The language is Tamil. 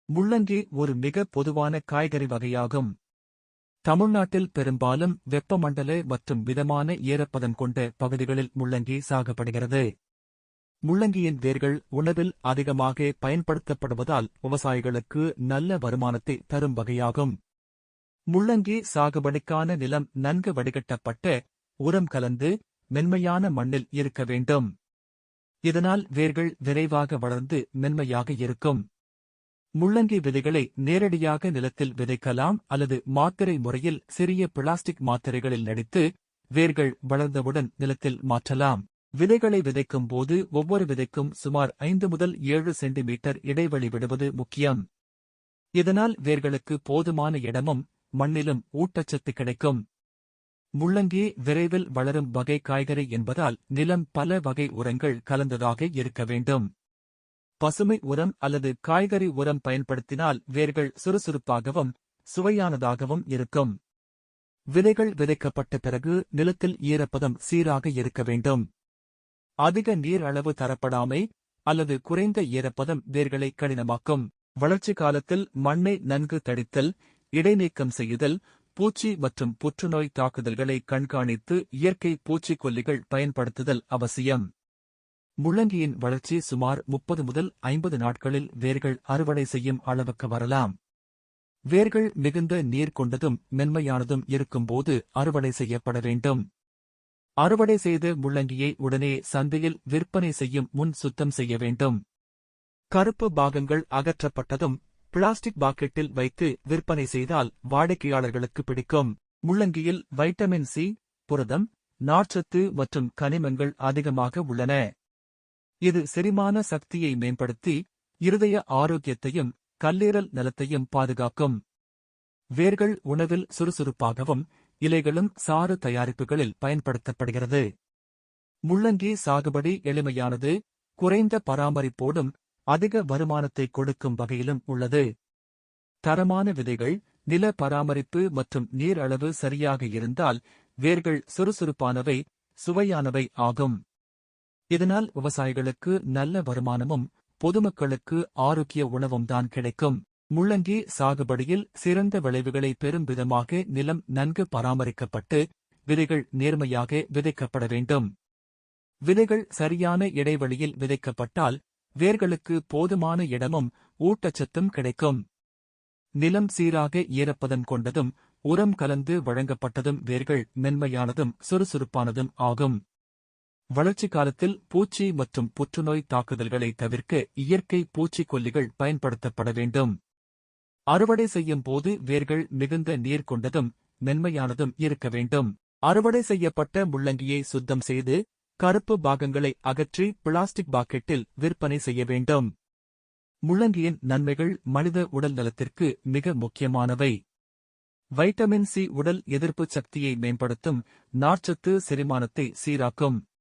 முள்ளங்கி ஒரு மிக பொதுவான காய்கறி வகையாகும். தமிழ்நாட்டில் பெரும்பாலும் வெப்பமண்டல மற்றும் மிதமான ஈரப்பதம் கொண்ட பகுதிகளில் முள்ளங்கி சாகுபடுகிறது. முள்ளங்கியின் வேர்கள் உணவில் அதிகமாக பயன்படுத்தப்படுவதால் விவசாயிகளுக்கு நல்ல வருமானத்தை தரும் வகையாகும். முள்ளங்கி சாகுபடிக்கான நிலம் நன்கு வடிகட்டப்பட்ட, உரம் கலந்து, மென்மையான மண்ணில் இருக்க வேண்டும். இதனால் வேர்கள் விரைவாக வளர்ந்து மென்மையாக இருக்கும். முள்ளங்கி விதைகளை நேரடியாக நிலத்தில் விதைக்கலாம் அல்லது மாத்திரை முறையில் சிறிய பிளாஸ்டிக் மாத்திரைகளில் நடித்து வேர்கள் வளர்ந்தவுடன் நிலத்தில் மாற்றலாம். விதைகளை விதைக்கும் போது ஒவ்வொரு விதைக்கும் சுமார் 5 முதல் 7 சென்டிமீட்டர் இடைவெளி விடுவது முக்கியம். இதனால் வேர்களுக்கு போதுமான இடமும் மண்ணிலும் ஊட்டச்சத்து கிடைக்கும். முள்ளங்கி விரைவில் வளரும் வகை காய்கறி என்பதால் நிலம் பல வகை உரங்கள் கலந்ததாக இருக்க வேண்டும். பசுமை உரம் அல்லது காய்கறி உரம் பயன்படுத்தினால் வேர்கள் சுறுசுறுப்பாகவும் சுவையானதாகவும் இருக்கும். விதைகள் விதைக்கப்பட்ட பிறகு நிலத்தில் ஈரப்பதம் சீராக இருக்க வேண்டும். அதிக நீர் அளவு தரப்படாமை அல்லது குறைந்த ஈரப்பதம் வேர்களை கடினமாக்கும். வளர்ச்சி காலத்தில் மண்ணை நன்கு தடித்தல், இடைநீக்கம் செய்யுதல், பூச்சி மற்றும் புற்றுநோய் தாக்குதல்களை கண்காணித்து இயற்கை பூச்சிக்கொல்லிகள் பயன்படுத்துதல் அவசியம். முள்ளங்கியின் வளர்ச்சி சுமார் 30 முதல் 50 நாட்களில் வேர்கள் அறுவடை செய்யும் அளவுக்கு வரலாம். வேர்கள் மிகுந்த நீர் கொண்டதும் மென்மையானதும் இருக்கும்போது அறுவடை செய்யப்பட வேண்டும். அறுவடை செய்த முள்ளங்கியை உடனே சந்தையில் விற்பனை செய்யும் முன் சுத்தம் செய்ய வேண்டும். கருப்பு பாகங்கள் அகற்றப்பட்டதும் பிளாஸ்டிக் பாக்கெட்டில் வைத்து விற்பனை செய்தால் வாடிக்கையாளர்களுக்கு பிடிக்கும். முள்ளங்கியில் வைட்டமின் சி, புரதம், நார்ச்சத்து மற்றும் கனிமங்கள் அதிகமாக உள்ளன. இது செரிமான சக்தியை மேம்படுத்தி இருதய ஆரோக்கியத்தையும் கல்லீரல் நலத்தையும் பாதுகாக்கும். வேர்கள் உணவில் சுறுசுறுப்பாகவும் இலைகளும் சாறு தயாரிப்புகளில் பயன்படுத்தப்படுகிறது. முள்ளங்கி சாகுபடி எளிமையானது, குறைந்த பராமரிப்போடும் அதிக வருமானத்தை கொடுக்கும் வகையிலும் உள்ளது. தரமான விதைகள், நில பராமரிப்பு மற்றும் நீர் அளவு சரியாக இருந்தால் வேர்கள் சுறுசுறுப்பானவை, சுவையானவை ஆகும். இதனால் விவசாயிகளுக்கு நல்ல வருமானமும் பொதுமக்களுக்கு ஆரோக்கிய உணவும் தான் கிடைக்கும். முள்ளங்கி சாகுபடியில் சிறந்த விளைவுகளை பெறும் விதமாக நிலம் நன்கு பராமரிக்கப்பட்டு விதைகள் நேர்மையாக விதைக்கப்பட வேண்டும். விதைகள் சரியான இடைவெளியில் விதைக்கப்பட்டால் வேர்களுக்கு போதுமான இடமும் ஊட்டச்சத்தும் கிடைக்கும். நிலம் சீராக ஈரப்பதம் கொண்டதும் உரம் கலந்து வழங்கப்பட்டதும் வேர்கள் மென்மையானதும் சுறுசுறுப்பானதும் ஆகும். வளர்ச்சி காலத்தில் பூச்சி மற்றும் புற்றுநோய் தாக்குதல்களை தவிர்க்க இயற்கை பூச்சிக்கொல்லிகள் பயன்படுத்தப்பட வேண்டும். அறுவடை செய்யும் போது வேர்கள் மிகுந்த நீர் கொண்டதும் மென்மையானதும் இருக்க வேண்டும். அறுவடை செய்யப்பட்ட முள்ளங்கியை சுத்தம் செய்து கருப்பு பாகங்களை அகற்றி பிளாஸ்டிக் பாக்கெட்டில் விற்பனை செய்ய வேண்டும். முள்ளங்கியின் நன்மைகள் மனித உடல் நலத்திற்கு மிக முக்கியமானவை. வைட்டமின் சி உடல் எதிர்ப்பு சக்தியை மேம்படுத்தும், நார்ச்சத்து செரிமானத்தை சீராக்கும்.